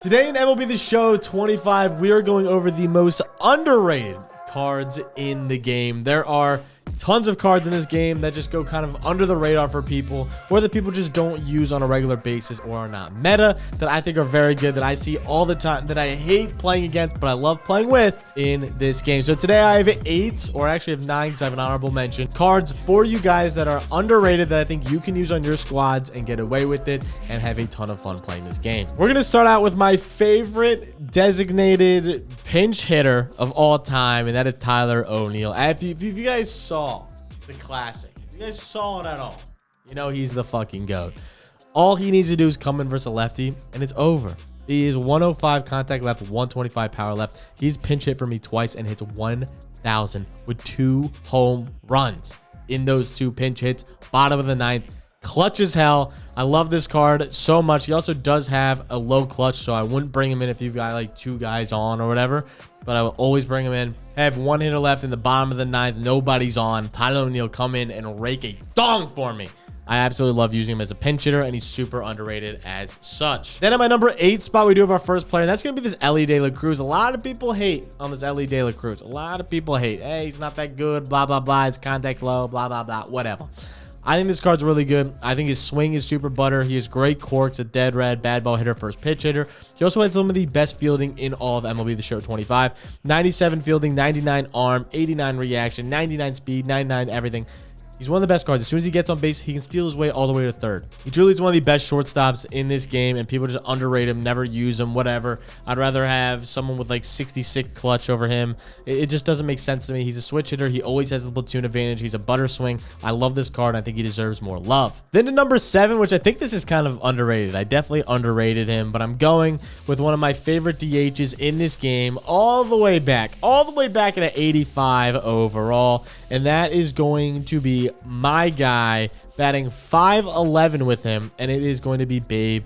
Today in MLB The Show 25, we are going over the most underrated cards in the game. There are tons of cards in this game that just go kind of under the radar for people, or that people just don't use on a regular basis or are not meta, that I think are very good, that I see all the time, that I hate playing against, but I love playing with in this game. So today I have 8, or actually have 9 because I have an honorable mention, cards for you guys that are underrated that I think you can use on your squads and get away with it and have a ton of fun playing this game. We're going to start out with my favorite designated pinch hitter of all time, and that is Tyler O'Neill. If you guys saw the classic, if you guys saw it at all, you know he's the fucking GOAT. All he needs to do is come in versus a lefty, and it's over. He is 105 contact left, 125 power left. He's pinch hit for me twice and hits 1,000 with 2 home runs in those 2 pinch hits. Bottom of the 9th. Clutch as hell. I love this card so much. He also does have a low clutch, so I wouldn't bring him in if you've got like 2 guys on or whatever, but I will always bring him in. I have 1 hitter left in the bottom of the 9th. Nobody's on. Tyler O'Neill, come in and rake a dong for me. I absolutely love using him as a pinch hitter, and he's super underrated as such. Then at my number 8 spot, we do have our first player, and that's going to be this Cruz. A lot of people hate on this Cruz. A lot of people hate. Hey, he's not that good, blah, blah, blah. His contact low, blah, blah, blah, whatever. I think this card's really good. I think his swing is super butter. He has great corks, a dead red, bad ball hitter, first pitch hitter. He also has some of the best fielding in all of MLB The Show 25. 97 fielding, 99 arm, 89 reaction, 99 speed, 99 everything. He's one of the best cards. As soon as he gets on base, he can steal his way all the way to third. He truly is one of the best shortstops in this game, and people just underrate him, never use him, whatever. I'd rather have someone with like 66 clutch over him. It just doesn't make sense to me. He's a switch hitter. He always has the platoon advantage. He's a butter swing. I love this card. I think he deserves more love. Then to number 7, which I think this is kind of underrated. I definitely underrated him, but I'm going with one of my favorite DHs in this game all the way back at 85 overall, and that is going to be my guy, batting 5'11" with him, and it is going to be Babe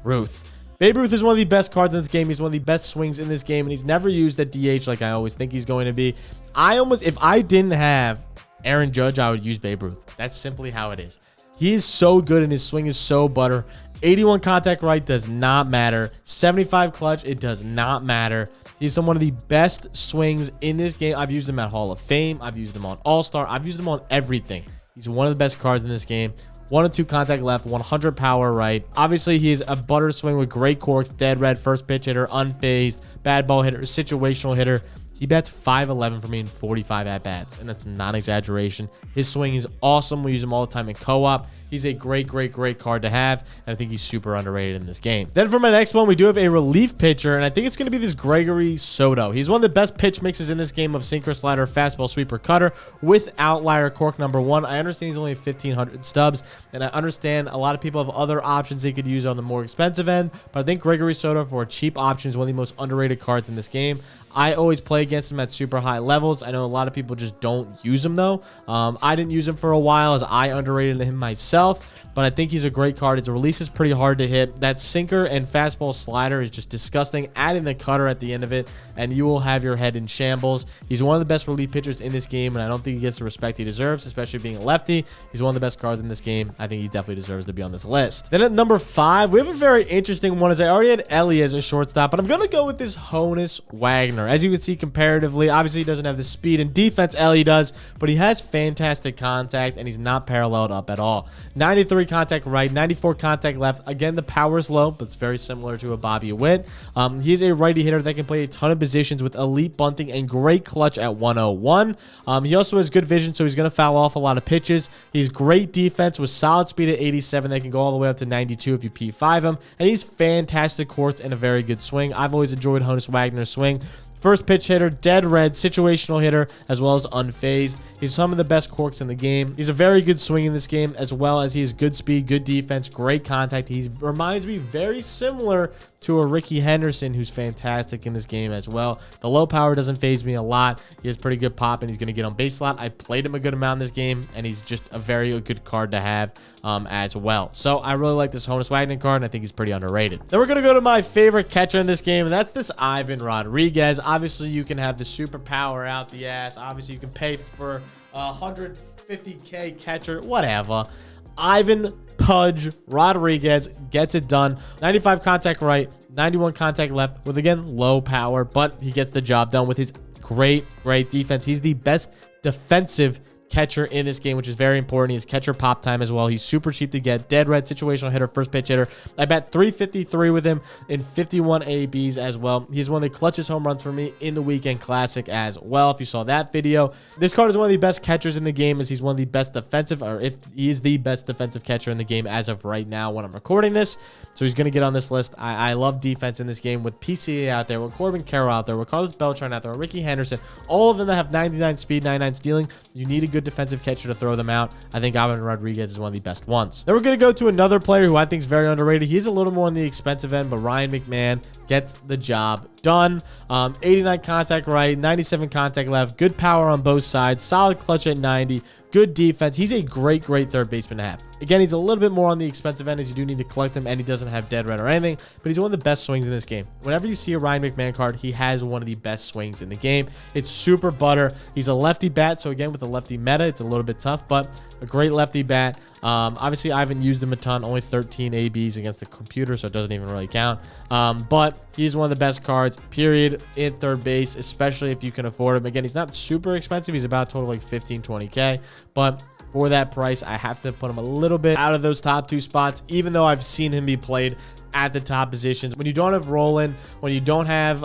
Ruth. Babe Ruth is one of the best cards in this game. He's one of the best swings in this game, and he's never used at DH like I always think he's going to be. If I didn't have Aaron Judge, I would use Babe Ruth. That's simply how it is. He is so good, and his swing is so butter. 81 contact right does not matter. 75 clutch, it does not matter. He's one of the best swings in this game. I've used him at Hall of Fame. I've used him on All-Star. I've used him on everything. He's one of the best cards in this game. 102 contact left, 100 power right. Obviously, he is a butter swing with great corks, dead red, first pitch hitter, unfazed, bad ball hitter, situational hitter. He bats 5'11" for me in 45 at-bats, and that's not an exaggeration. His swing is awesome. We use him all the time in co-op. He's a great card to have, and I think he's super underrated in this game. Then for my next one, we do have a relief pitcher, and I think it's going to be this Sodto. He's one of the best pitch mixes in this game of sinker, slider, fastball, sweeper, cutter with outlier cork number 1. I understand he's only 1,500 stubs, and I understand a lot of people have other options they could use on the more expensive end, but I think Sodto for a cheap option is one of the most underrated cards in this game. I always play against him at super high levels. I know a lot of people just don't use him, though. I didn't use him for a while as I underrated him myself, but I think he's a great card. His release is pretty hard to hit. That sinker and fastball slider is just disgusting. Add in the cutter at the end of it, and you will have your head in shambles. He's one of the best relief pitchers in this game, and I don't think he gets the respect he deserves, especially being a lefty. He's one of the best cards in this game. I think he definitely deserves to be on this list. Then at number 5, we have a very interesting one, as I already had Ellie as a shortstop, but I'm going to go with this Wagner. As you can see comparatively, obviously he doesn't have the speed and defense Ellie does, but he has fantastic contact, and he's not paralleled up at all. 93 contact right, 94 contact left. Again, the power is low, but it's very similar to a Bobby Witt. He's a righty hitter that can play a ton of positions with elite bunting and great clutch at 101. He also has good vision, so he's going to foul off a lot of pitches. He's great defense with solid speed at 87 that can go all the way up to 92 if you P5 him, and he's fantastic courts and a very good swing. I've always enjoyed Wagner's swing. First pitch hitter, dead red, situational hitter, as well as unfazed. He's some of the best corks in the game. He's a very good swing in this game, as well as he has good speed, good defense, great contact. He reminds me very similar to a Ricky Henderson, who's fantastic in this game as well. The low power doesn't faze me a lot. He has pretty good pop, and he's going to get on base slot. I played him a good amount in this game, and he's just a very good card to have as well. So I really like this Wagner card, and I think he's pretty underrated. Then we're going to go to my favorite catcher in this game, and that's this Ivan Rodriguez. Obviously, you can have the superpower out the ass. Obviously, you can pay for 150K catcher, whatever. Ivan Pudge Rodriguez gets it done. 95 contact right, 91 contact left with, again, low power, but he gets the job done with his great defense. He's the best defensive catcher in this game, which is very important. He has catcher pop time as well. He's super cheap to get. Dead red, situational hitter, first pitch hitter. I bet 353 with him in 51 ABs as well. He's one of the clutchest home runs for me in the weekend classic as well. If you saw that video, this card is one of the best catchers in the game, as he's one of the best defensive, or if he is the best defensive catcher in the game as of right now when I'm recording this. So he's going to get on this list. I love defense in this game with PCA out there, with Corbin Carroll out there, with Carlos Beltran out there, with Ricky Henderson, all of them that have 99 speed, 99 stealing. You need a good defensive catcher to throw them out. I think Ivan Rodriguez is one of the best ones. Then we're going to go to another player who I think is very underrated. He's a little more on the expensive end, but Ryan McMahon gets the job done. 89 contact right, 97 contact left, good power on both sides, solid clutch at 90, good defense. He's a great third baseman to have. Again, he's a little bit more on the expensive end, as you do need to collect him, and he doesn't have dead red or anything, but he's one of the best swings in this game. Whenever you see a Ryan McMahon card, he has one of the best swings in the game. It's super butter. He's a lefty bat, so again, with the lefty meta, it's a little bit tough, but a great lefty bat. Obviously, I haven't used him a ton, only 13 ABs against the computer, so it doesn't even really count. But he's one of the best cards, period, in third base, especially if you can afford him. Again, he's not super expensive. He's about total like 15, 20K, but for that price, I have to put him a little bit out of those top two spots, even though I've seen him be played at the top positions. When you don't have Roland, when you don't have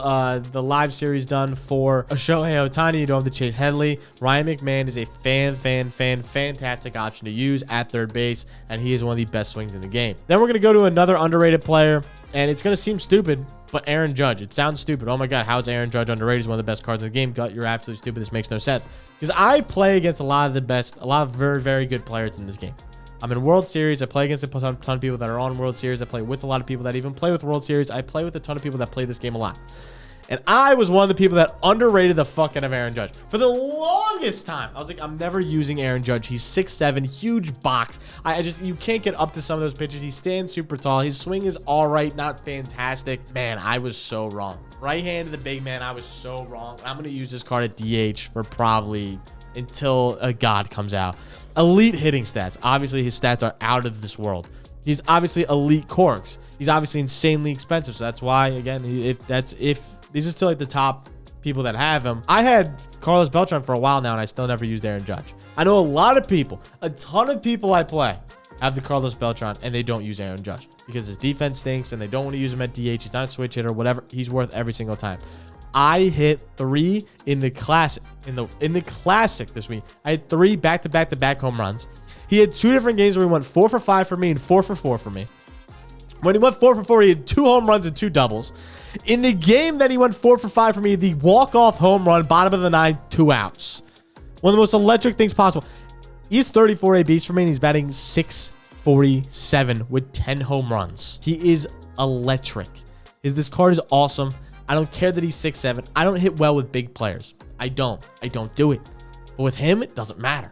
the live series done for a Shohei Ohtani, you don't have the Chase Headley. Ryan McMahon is a fantastic option to use at third base, and he is one of the best swings in the game. Then we're going to go to another underrated player, and it's going to seem stupid, but Aaron Judge. It sounds stupid. Oh my God, how is Aaron Judge underrated? He's one of the best cards in the game. Gut, you're absolutely stupid. This makes no sense. Because I play against a lot of very good players in this game. I'm in World Series. I play against a ton of people that are on World Series. I play with a lot of people that even play with World Series. I play with a ton of people that play this game a lot. And I was one of the people that underrated the fuck out of Aaron Judge. For the longest time, I was like, I'm never using Aaron Judge. He's 6'7", huge box. You can't get up to some of those pitches. He stands super tall. His swing is all right, not fantastic. Man, I was so wrong. Right-handed, the big man, I was so wrong. I'm going to use this card at DH for probably until a god comes out. Elite hitting stats. Obviously, his stats are out of this world. He's obviously elite corks. He's obviously insanely expensive. So that's why, again, if these are still like the top people that have him. I had Carlos Beltran for a while now, and I still never used Aaron Judge. I know a lot of people, a ton of people I play have the Carlos Beltran, and they don't use Aaron Judge because his defense stinks, and they don't want to use him at DH. He's not a switch hitter, whatever. He's worth every single time. I hit 3 in the classic. In the classic this week, I had 3 back-to-back home runs. He had 2 different games where he went 4 for 5 for me and 4 for 4 for me. When he went 4 for 4, he had 2 home runs and 2 doubles. In the game that he went 4 for 5 for me, the walk-off home run, bottom of the 9th, 2 outs. One of the most electric things possible. He's 34 ABs for me, and he's batting .647 with 10 home runs. He is electric. This card is awesome. I don't care that he's 6'7". I don't hit well with big players. I don't do it. But with him, it doesn't matter.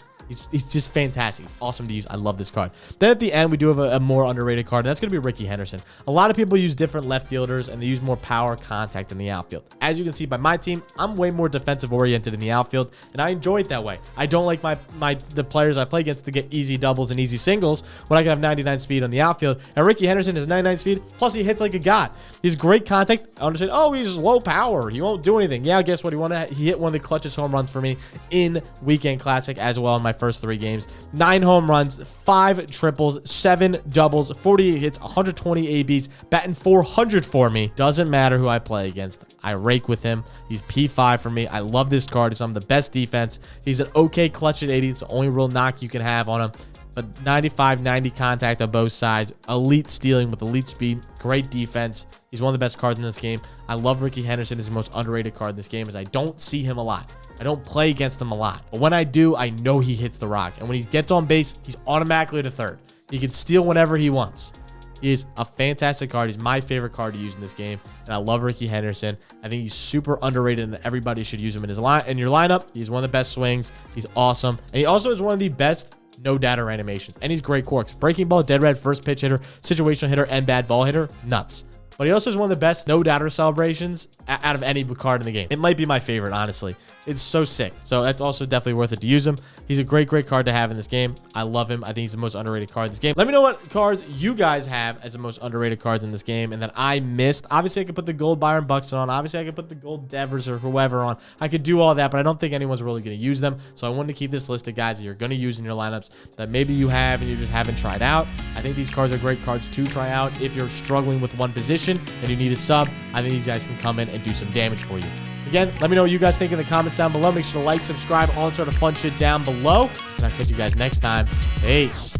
He's just fantastic. He's awesome to use. I love this card. Then at the end, we do have a more underrated card, and that's going to be Ricky Henderson. A lot of people use different left fielders, and they use more power contact in the outfield. As you can see by my team, I'm way more defensive oriented in the outfield, and I enjoy it that way. I don't like the players I play against to get easy doubles and easy singles when I can have 99 speed on the outfield. And Ricky Henderson has 99 speed, plus he hits like a god. He's great contact. I understand, oh, he's low power. He won't do anything. Yeah, guess what? He hit one of the clutchest home runs for me in Weekend Classic as well in my first 3 games. 9 home runs, 5 triples, 7 doubles, 48 hits, 120 ABs, batting .400 for me. Doesn't matter who I play against. I rake with him. He's P5 for me. I love this card. He's on the best defense. He's an okay clutch at 80. It's the only real knock you can have on him. But 95, 90 contact on both sides. Elite stealing with elite speed. Great defense. He's one of the best cards in this game. I love Ricky Henderson. He's the most underrated card in this game, as I don't see him a lot. I don't play against him a lot. But when I do, I know he hits the rock. And when he gets on base, he's automatically to third. He can steal whenever he wants. He is a fantastic card. He's my favorite card to use in this game. And I love Ricky Henderson. I think he's super underrated, and everybody should use him in your lineup. He's one of the best swings. He's awesome. And he also is one of the best no data animations. And he's great corks. Breaking ball, dead red, first pitch hitter, situational hitter, and bad ball hitter. Nuts. but he also has one of the best no doubter celebrations out of any card in the game. It might be my favorite, honestly. It's so sick. So that's also definitely worth it to use him. He's a great card to have in this game. I love him. I think he's the most underrated card in this game. Let me know what cards you guys have as the most underrated cards in this game and that I missed. Obviously, I could put the gold Byron Buxton on. Obviously, I could put the gold Devers or whoever on. I could do all that, but I don't think anyone's really going to use them. So I wanted to keep this list of guys that you're going to use in your lineups that maybe you have and you just haven't tried out. I think these cards are great cards to try out. If you're struggling with one position and you need a sub, I think these guys can come in and do some damage for you. Again, let me know what you guys think in the comments down below. Make sure to like, subscribe, all that sort of fun shit down below. And I'll catch you guys next time. Peace.